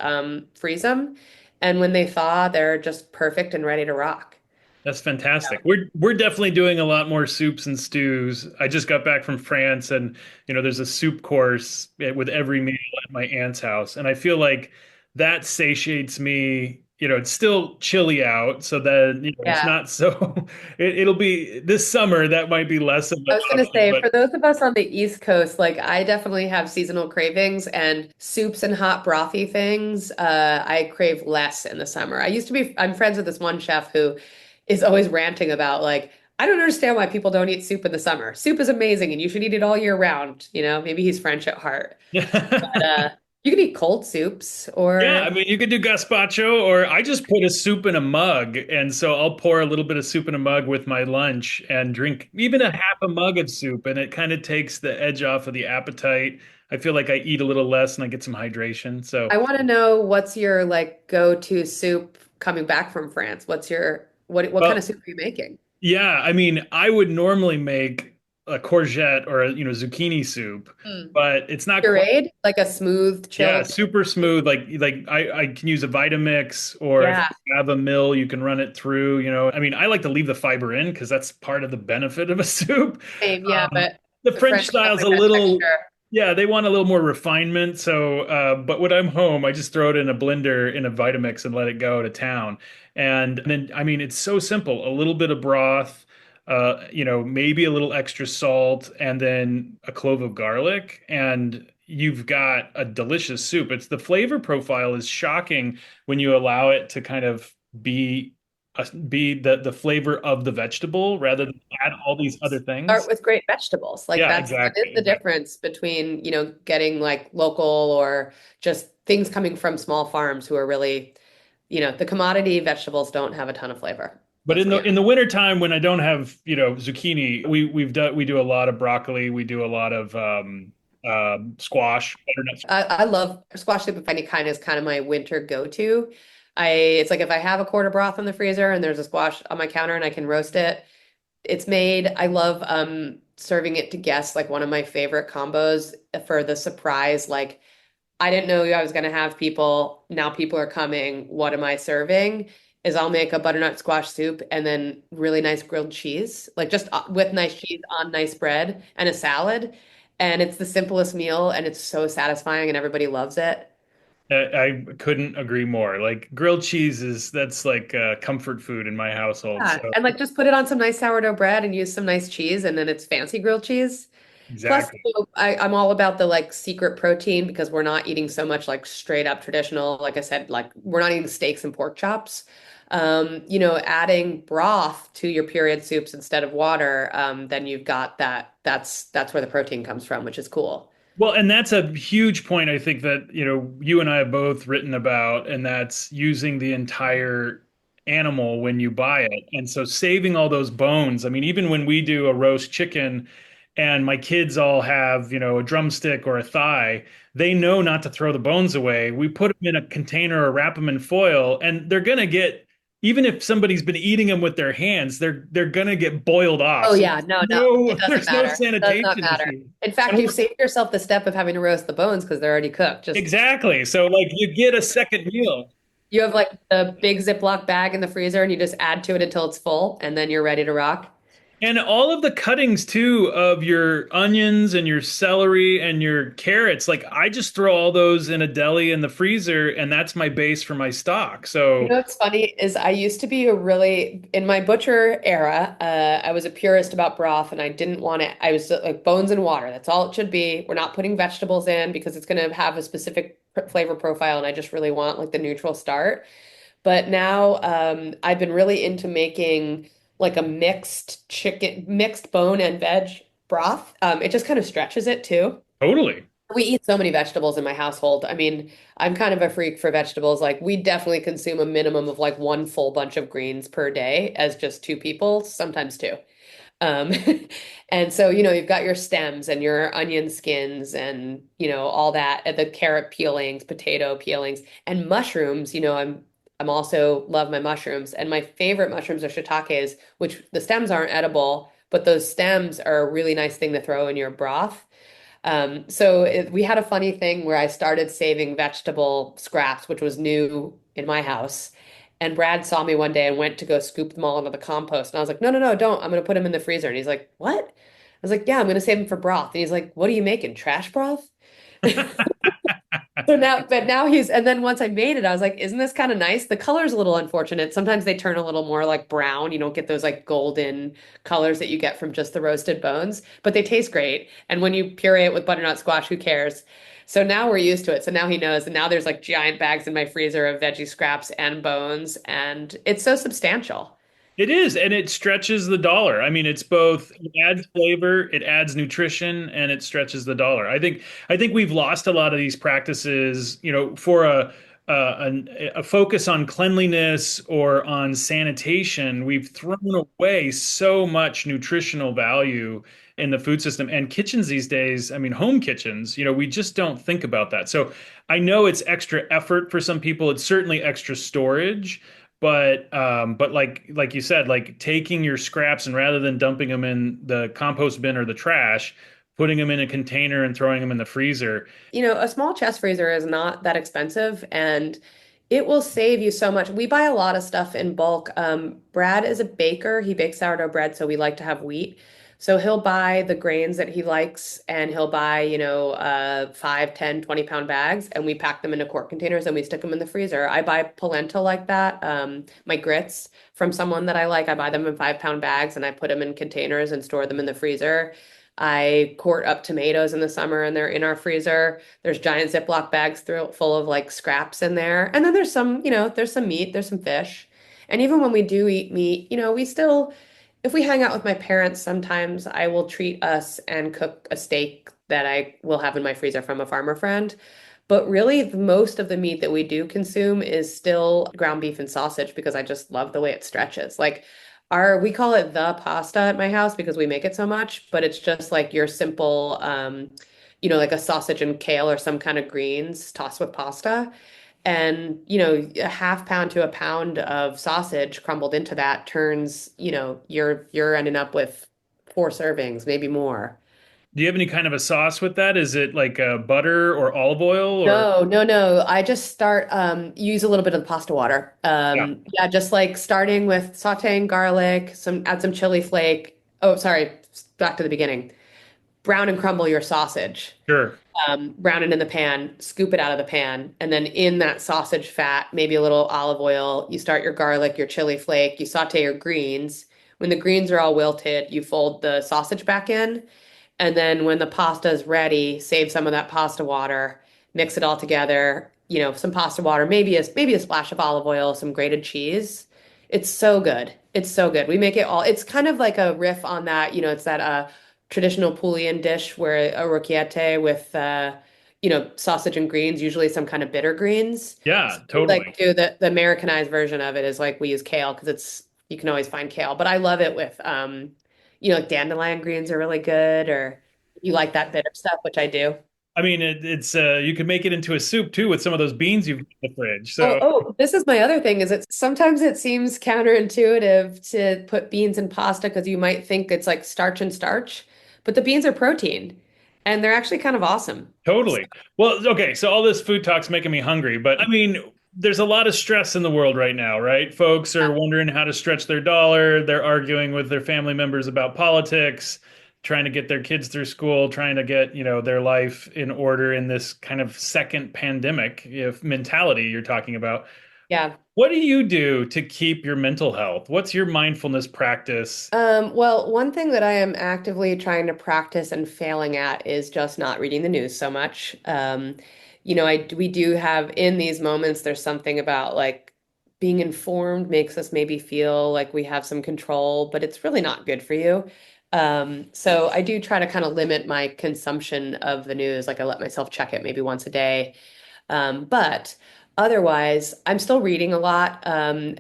freeze them. And when they thaw, they're just perfect and ready to rock. That's fantastic. We're definitely doing a lot more soups and stews. I just got back from France, and there's a soup course with every meal at my aunt's house, and I feel like that satiates me. It's still chilly out, so that it's Yeah. not so. It'll be this summer. That might be less of I an was going to option, say, but for those of us on the East Coast, like I definitely have seasonal cravings and soups and hot brothy things. I crave less in the summer. I'm friends with this one chef who is always ranting about like, I don't understand why people don't eat soup in the summer. Soup is amazing and you should eat it all year round. Maybe he's French at heart. But you can eat cold soups Yeah, or I mean, you could do gazpacho, or I just put a soup in a mug, and so I'll pour a little bit of soup in a mug with my lunch and drink even a half a mug of soup, and it kind of takes the edge off of the appetite. I feel like I eat a little less and I get some hydration. So, I want to know what's your like go-to soup coming back from France? What kind of well, soup are you making? yeah, I mean, I would normally make a courgette or a zucchini soup, Hmm. but it's not quite. Pureed, like a smooth, Yeah, chilled. super smooth. Like I can use a Vitamix, or if Yeah, you have a mill, you can run it through. I mean, I like to leave the fiber in because that's part of the benefit of a soup. same. Yeah, Um, but the the French French don't style's like a that little, texture. yeah, they want a little more refinement. So, but when I'm home, I just throw it in a blender in a Vitamix and let it go to town. And then, I mean, it's so simple. A little bit of broth, maybe a little extra salt, and then a clove of garlic, and you've got a delicious soup. It's the flavor profile is shocking when you allow it to kind of be be the flavor of the vegetable rather than add all these other Start things. with great vegetables. Like Yeah, that is exactly, the exactly. difference between, getting like local or just things coming from small farms who are really, the commodity vegetables don't have a ton of flavor. But Let's in the be in honest. the winter time when I don't have, zucchini, we do a lot of broccoli, we do a lot of squash, butternut. I love squash soup of any kind is kind of my winter go-to. It's like if I have a quart of broth in the freezer and there's a squash on my counter and I can roast it, it's made. I love serving it to guests, like one of my favorite combos for the surprise. Like I didn't know I was gonna have people. Now people are coming. What am I serving? Is I'll make a butternut squash soup and then really nice grilled cheese, like just with nice cheese on nice bread and a salad. And it's the simplest meal and it's so satisfying and everybody loves it. I couldn't agree more. Like grilled cheese that's like comfort food in my household. Yeah. So And like just put it on some nice sourdough bread and use some nice cheese and then it's fancy grilled cheese. Plus, exactly. I'm all about the like secret protein because we're not eating so much like straight up traditional. Like I said, like we're not eating steaks and pork chops. Adding broth to your period soups instead of water, then you've got that. That's where the protein comes from, which is cool. Well, and that's a huge point I think that, you and I have both written about, and that's using the entire animal when you buy it. And so saving all those bones. I mean, even when we do a roast chicken and my kids all have, a drumstick or a thigh, they know not to throw the bones away. We put them in a container or wrap them in foil, and they're gonna get, even if somebody's been eating them with their hands, they're gonna get boiled off. Oh So yeah, no, no, it doesn't there's no matter. Does not sanitation matter. issue. In fact, And you saved yourself the step of having to roast the bones because they're already cooked. Just exactly. So like you get a second meal. you have like the big Ziploc bag in the freezer and you just add to it until it's full and then you're ready to rock. And all of the cuttings too of your onions and your celery and your carrots, like I just throw all those in a deli in the freezer and that's my base for my stock. You So know what's funny is I used to be in my butcher era, I was a purist about broth and I didn't want it. I was like bones and water. That's all it should be. We're not putting vegetables in because it's going to have a specific flavor profile and I just really want like the neutral start. But now I've been really into making like a mixed bone and veg broth. It just kind of stretches it too. totally. We eat so many vegetables in my household. I mean, I'm kind of a freak for vegetables. Like, we definitely consume a minimum of like one full bunch of greens per day as just two people, sometimes two. Um, and so, you've got your stems and your onion skins and, all that, and the carrot peelings, potato peelings, and mushrooms. I'm also love my mushrooms. And my favorite mushrooms are shiitakes, which the stems aren't edible, but those stems are a really nice thing to throw in your broth. We had a funny thing where I started saving vegetable scraps, which was new in my house. And Brad saw me one day and went to go scoop them all into the compost. And I was like, no, no, no, don't. I'm going to put them in the freezer. And he's like, what? I was like, yeah, I'm going to save them for broth. And he's like, what are you making? Trash broth? So now, but now and then once I made it, I was like, isn't this kind of nice? The color's a little unfortunate. Sometimes they turn a little more like brown. You don't get those like golden colors that you get from just the roasted bones, but they taste great. And when you puree it with butternut squash, who cares? So now we're used to it. So now he knows. And now there's like giant bags in my freezer of veggie scraps and bones. And it's so substantial. It is, and it stretches the dollar. I mean, it's both, it adds flavor, it adds nutrition, and it stretches the dollar. I think we've lost a lot of these practices, for a focus on cleanliness or on sanitation. We've thrown away so much nutritional value in the food system and kitchens these days. I mean, home kitchens, we just don't think about that. So I know it's extra effort for some people. It's certainly extra storage. But like you said, like taking your scraps and rather than dumping them in the compost bin or the trash, putting them in a container and throwing them in the freezer. A small chest freezer is not that expensive and it will save you so much. We buy a lot of stuff in bulk. Brad is a baker. He bakes sourdough bread, so we like to have wheat. So he'll buy the grains that he likes and he'll buy, 5, 10, 20 pound bags and we pack them into quart containers and we stick them in the freezer. I buy polenta like that. My grits from someone that I like, I buy them in 5 pound bags and I put them in containers and store them in the freezer. I quart up tomatoes in the summer and they're in our freezer. There's giant Ziploc bags full of like scraps in there. And then there's some, there's some meat, there's some fish. And even when we do eat meat, we still, if we hang out with my parents, sometimes I will treat us and cook a steak that I will have in my freezer from a farmer friend. But really, most of the meat that we do consume is still ground beef and sausage because I just love the way it stretches. Like we call it the pasta at my house because we make it so much, but it's just like your simple, like a sausage and kale or some kind of greens tossed with pasta. And, a half pound to a pound of sausage crumbled into that turns, you're ending up with 4 servings, maybe more. Do you have any kind of a sauce with that? Is it like butter or olive oil or? No, no, no. I just use a little bit of the pasta water. Yeah, Yeah, just like starting with sauteing garlic, add some chili flake. Oh, sorry, back to the beginning. Brown and crumble your sausage. sure. Brown it in the pan, scoop it out of the pan, and then in that sausage fat, maybe a little olive oil, you start your garlic, your chili flake, you saute your greens. When the greens are all wilted, you fold the sausage back in. And then when the pasta is ready, save some of that pasta water, mix it all together, some pasta water, maybe a splash of olive oil, some grated cheese. It's so good. It's so good. We make it all. It's kind of like a riff on that, it's that traditional Pulian dish where a rocchiette with sausage and greens, usually some kind of bitter greens. So Yeah, we like totally. do the Americanized version of it is like we use kale because you can always find kale, but I love it with like dandelion greens are really good, or you like that bitter stuff, which I do. I mean, it's you could make it into a soup too with some of those beans you've got in the fridge. Oh, So this is my other thing is it sometimes it seems counterintuitive to put beans in pasta because you might think it's like starch and starch, but the beans are protein and they're actually kind of awesome. totally. Well, okay, so all this food talk's making me hungry, but I mean, there's a lot of stress in the world right now, right? Folks are wondering how to stretch their dollar. They're arguing with their family members about politics, trying to get their kids through school, trying to get, their life in order in this kind of second pandemic, if mentality you're talking about. Yeah. What do you do to keep your mental health? What's your mindfulness practice? Well, one thing that I am actively trying to practice and failing at is just not reading the news so much. We do have in these moments, there's something about like being informed makes us maybe feel like we have some control, but it's really not good for you. So I do try to kind of limit my consumption of the news. Like I let myself check it maybe once a day. But otherwise, I'm still reading a lot.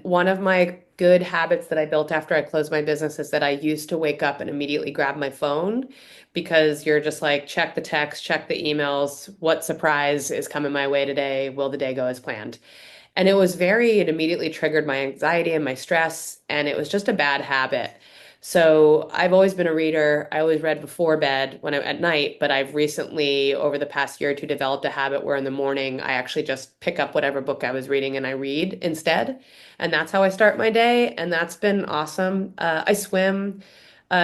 One of my good habits that I built after I closed my business is that I used to wake up and immediately grab my phone because you're just like, check the text, check the emails. What surprise is coming my way today? Will the day go as planned? It immediately triggered my anxiety and my stress, and it was just a bad habit. So I've always been a reader. I always read before bed when I'm at night, but I've recently, over the past year or two, developed a habit where in the morning I actually just pick up whatever book I was reading and I read instead. And that's how I start my day. And that's been awesome. I swim.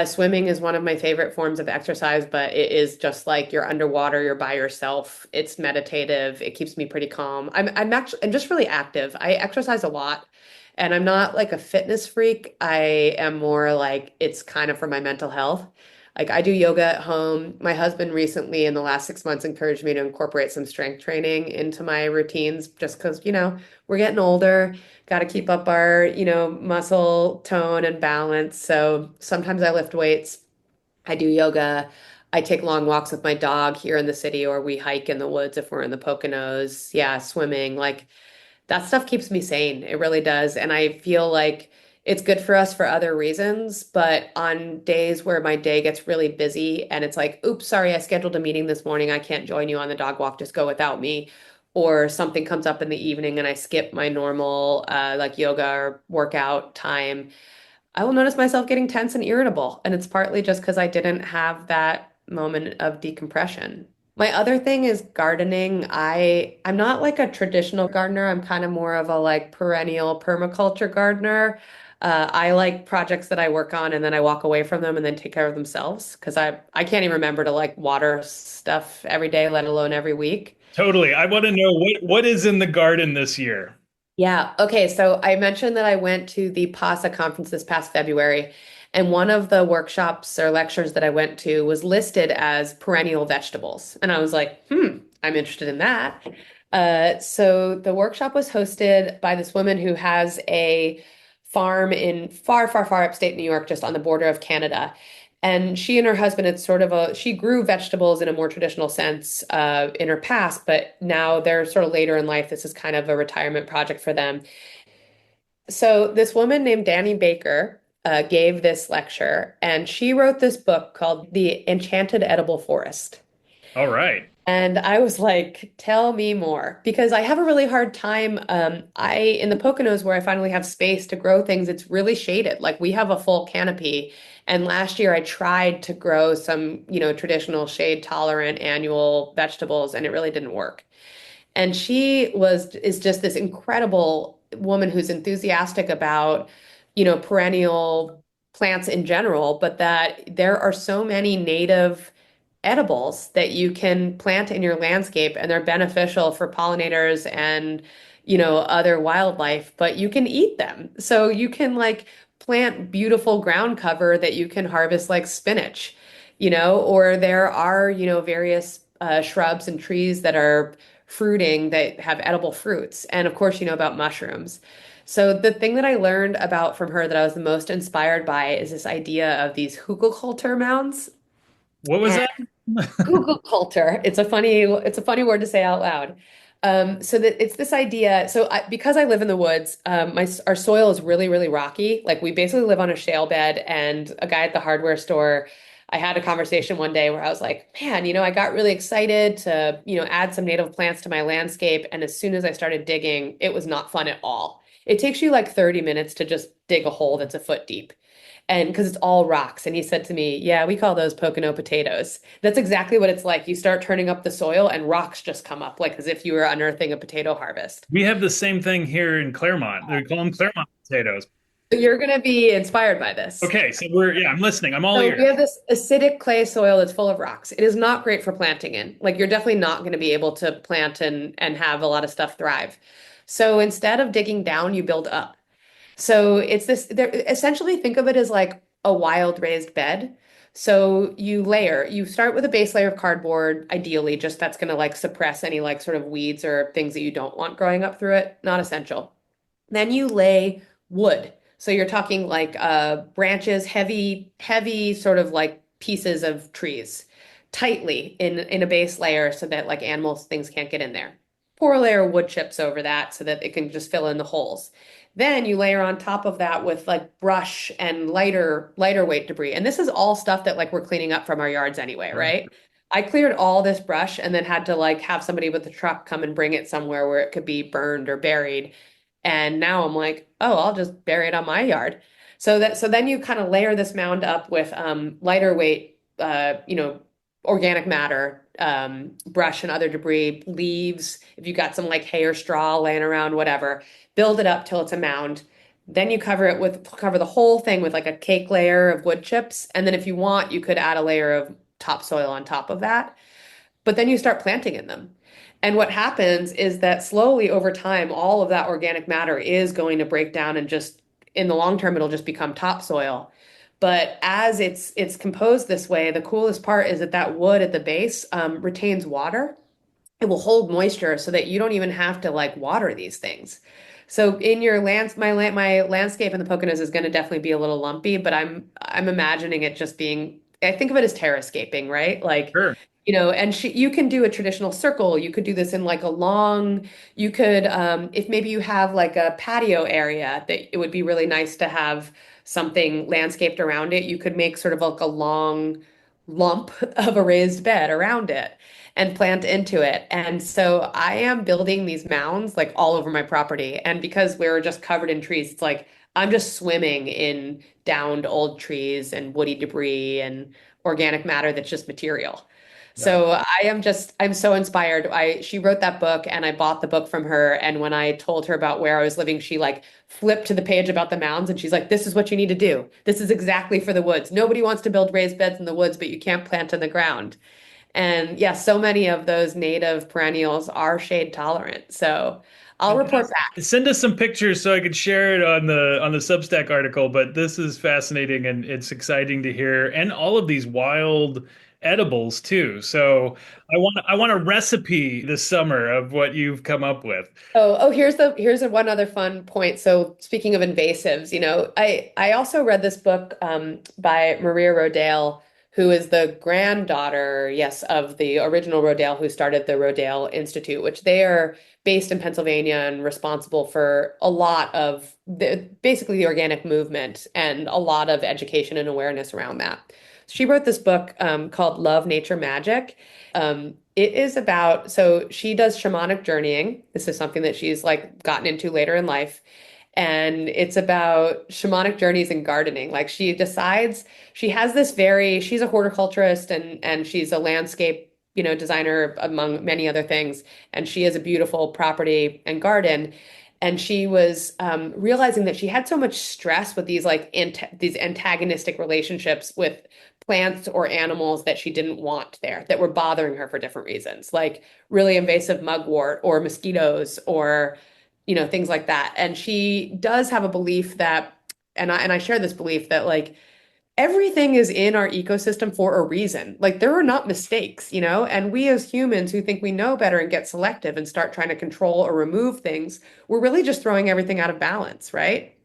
Swimming is one of my favorite forms of exercise, but it is just like you're underwater, you're by yourself. It's meditative. It keeps me pretty calm. I'm just really active. I exercise a lot. And I'm not like a fitness freak. I am more like it's kind of for my mental health. Like I do yoga at home. My husband recently, in the last 6 months, encouraged me to incorporate some strength training into my routines just because, we're getting older, got to keep up our, muscle tone and balance. So sometimes I lift weights, I do yoga. I take long walks with my dog here in the city, or we hike in the woods if we're in the Poconos. Yeah, swimming. Like that stuff keeps me sane. It really does. And I feel like it's good for us for other reasons. But on days where my day gets really busy and it's like, oops, sorry, I scheduled a meeting this morning. I can't join you on the dog walk. Just go without me. Or something comes up in the evening and I skip my normal like yoga or workout time. I will notice myself getting tense and irritable. And it's partly just because I didn't have that moment of decompression. My other thing is gardening. I'm not like a traditional gardener. I'm kind of more of a like perennial permaculture gardener. I like projects that I work on and then I walk away from them and then take care of themselves because I can't even remember to like water stuff every day, let alone every week. Totally. I want to know what is in the garden this year. Yeah. Okay. So I mentioned that I went to the PASA conference this past February, and one of the workshops or lectures that I went to was listed as perennial vegetables. And I was like, I'm interested in that. So the workshop was hosted by this woman who has a farm in far, far, far upstate New York, just on the border of Canada. And she and her husband, she grew vegetables in a more traditional sense in her past, but now they're sort of later in life. This is kind of a retirement project for them. So this woman named Danny Baker gave this lecture, and she wrote this book called The Enchanted Edible Forest. All right. And I was like, tell me more, because I have a really hard time. In the Poconos where I finally have space to grow things, it's really shaded. Like we have a full canopy. And last year I tried to grow some, traditional shade tolerant annual vegetables, and it really didn't work. And is just this incredible woman who's enthusiastic about, perennial plants in general, but that there are so many native edibles that you can plant in your landscape and they're beneficial for pollinators and other wildlife, but you can eat them. So you can like plant beautiful ground cover that you can harvest like spinach, or there are various shrubs and trees that are fruiting that have edible fruits, and of course you know about mushrooms. So the thing that I learned about from her that I was the most inspired by is this idea of these hugelkultur mounds. What was that? Google culture. It's a funny word to say out loud. So that it's this idea. Because I live in the woods, our soil is really, really rocky. Like we basically live on a shale bed. And a guy at the hardware store, I had a conversation one day where I was like, man, I got really excited to, add some native plants to my landscape. And as soon as I started digging, it was not fun at all. It takes you like 30 minutes to just dig a hole that's a foot deep. And because it's all rocks. And he said to me, yeah, we call those Pocono potatoes. That's exactly what it's like. You start turning up the soil and rocks just come up, like as if you were unearthing a potato harvest. We have the same thing here in Claremont. They call them Claremont potatoes. So you're going to be inspired by this. Okay, so yeah, I'm listening. I'm all So we ears. have this acidic clay soil that's full of rocks. It is not great for planting in. Like you're definitely not going to be able to plant and have a lot of stuff thrive. So instead of digging down, you build up. So it's this, there, essentially think of it as like a wild raised bed. So you start with a base layer of cardboard, ideally, just that's going to like suppress any like sort of weeds or things that you don't want growing up through it. Not essential. Then you lay wood. So you're talking like branches, heavy, heavy sort of like pieces of trees tightly in a base layer so that like animals, things can't get in there. Pour a layer of wood chips over that so that it can just fill in the holes. Then you layer on top of that with like brush and lighter weight debris. And this is all stuff that like we're cleaning up from our yards anyway, Sure. right? I cleared all this brush and then had to like have somebody with the truck come and bring it somewhere where it could be burned or buried. And now I'm like, oh, I'll just bury it on my yard. So then you kind of layer this mound up with lighter weight, organic matter, brush and other debris, leaves. If you got some like hay or straw laying around, whatever, build it up till it's a mound. Then you cover the whole thing with like a cake layer of wood chips, and then if you want, you could add a layer of topsoil on top of that. But then you start planting in them. And what happens is that slowly over time, all of that organic matter is going to break down and just in the long term, it'll just become topsoil. But as it's composed this way, the coolest part is that that wood at the base retains water. It will hold moisture so that you don't even have to like water these things. So in your my landscape in the Poconos is going to definitely be a little lumpy, but I'm imagining it just being, I think of it as terrascaping, right? Like, Sure. and you can do a traditional circle. You could do this in like a long, you could, if maybe you have like a patio area that it would be really nice to have something landscaped around it. You could make sort of like a long lump of a raised bed around it and plant into it. And so I am building these mounds like all over my property. And because we're just covered in trees, it's like I'm just swimming in downed old trees and woody debris and organic matter that's just material. Yeah. So I'm so inspired. She wrote that book and I bought the book from her. And when I told her about where I was living, she like flipped to the page about the mounds and she's like, this is what you need to do. This is exactly for the woods. Nobody wants to build raised beds in the woods, but you can't plant in the ground. And yeah, so many of those native perennials are shade tolerant. So I'll report back. Send us some pictures so I could share it on the Substack article. But this is fascinating and it's exciting to hear, and all of these wild edibles too. So I want a recipe this summer of what you've come up with. Here's one other fun point. So speaking of invasives, I also read this book by Maria Rodale, who is the granddaughter, yes, of the original Rodale who started the Rodale Institute, which they are based in Pennsylvania and responsible for a lot of basically the organic movement and a lot of education and awareness around that. She wrote this book called Love, Nature, Magic. It is about, so she does shamanic journeying. This is something that she's like gotten into later in life. And it's about shamanic journeys and gardening. Like she decides she has this she's a horticulturist and she's a landscape, designer among many other things. And she has a beautiful property and garden. And she was realizing that she had so much stress with these these antagonistic relationships with plants or animals that she didn't want there, that were bothering her for different reasons, like really invasive mugwort or mosquitoes or things like that. And she does have a belief that, and I share this belief that like everything is in our ecosystem for a reason. Like there are not mistakes, and we as humans who think we know better and get selective and start trying to control or remove things, we're really just throwing everything out of balance, right?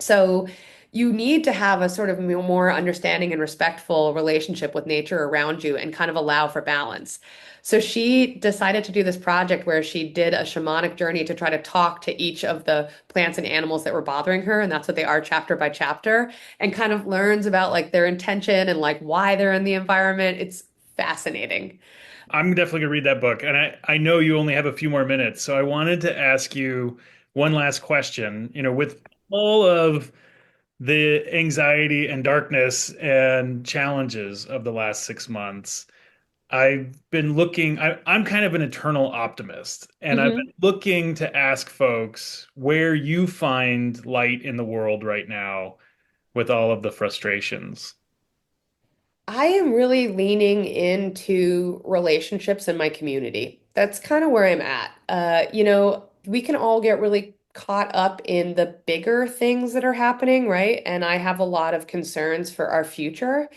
So you need to have a sort of more understanding and respectful relationship with nature around you and kind of allow for balance. So she decided to do this project where she did a shamanic journey to try to talk to each of the plants and animals that were bothering her. And that's what they are chapter by chapter, and kind of learns about like their intention and like why they're in the environment. It's fascinating. I'm definitely gonna read that book, and I know you only have a few more minutes, so I wanted to ask you one last question. With all of the anxiety and darkness and challenges of the last 6 months, I've been looking, I'm kind of an eternal optimist, and I've Mhm. been looking to ask folks where you find light in the world right now with all of the frustrations. I am really leaning into relationships in my community. That's kind of where I'm at. We can all get really caught up in the bigger things that are happening, right? And I have a lot of concerns for our future,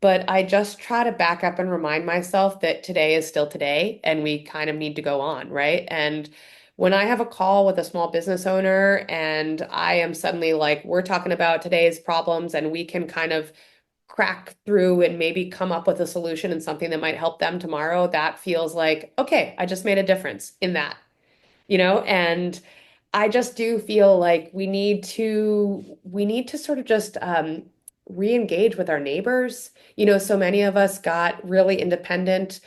but I just try to back up and remind myself that today is still today and we kind of need to go on, right? And when I have a call with a small business owner and I am suddenly like, we're talking about today's problems and we can kind of crack through and maybe come up with a solution and something that might help them tomorrow, that feels like, okay, I just made a difference in that, and I just do feel like we need to sort of just re-engage with our neighbors. So many of us got really independent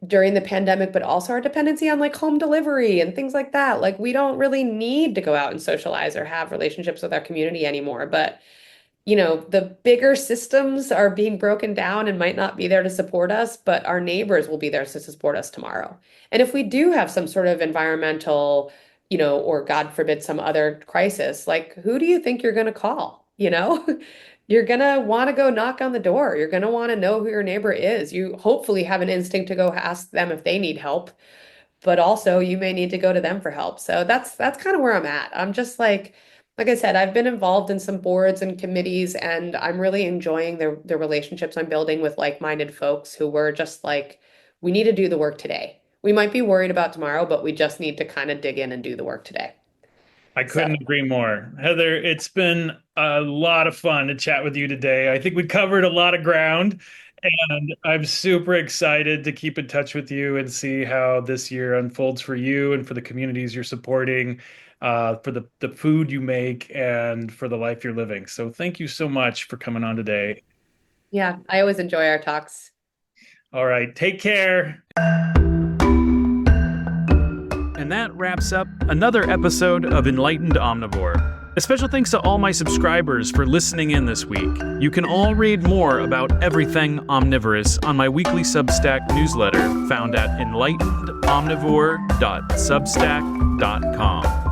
during the pandemic, but also our dependency on like home delivery and things like that. Like we don't really need to go out and socialize or have relationships with our community anymore. But the bigger systems are being broken down and might not be there to support us, but our neighbors will be there to support us tomorrow. And if we do have some sort of environmental, or God forbid, some other crisis, like who do you think you're going to call? You're going to want to go knock on the door. You're going to want to know who your neighbor is. You hopefully have an instinct to go ask them if they need help, but also you may need to go to them for help. So that's kind of where I'm at. I'm just like I said, I've been involved in some boards and committees, and I'm really enjoying the relationships I'm building with like-minded folks who were just like, we need to do the work today. We might be worried about tomorrow, but we just need to kind of dig in and do the work today. I So couldn't agree more. Heather, it's been a lot of fun to chat with you today. I think we covered a lot of ground, and I'm super excited to keep in touch with you and see how this year unfolds for you and for the communities you're supporting, for the food you make, and for the life you're living. So thank you so much for coming on today. yeah, I always enjoy our talks. All right, take care. And that wraps up another episode of Enlightened Omnivore. A special thanks to all my subscribers for listening in this week. You can all read more about everything omnivorous on my weekly Substack newsletter found at enlightenedomnivore.substack.com.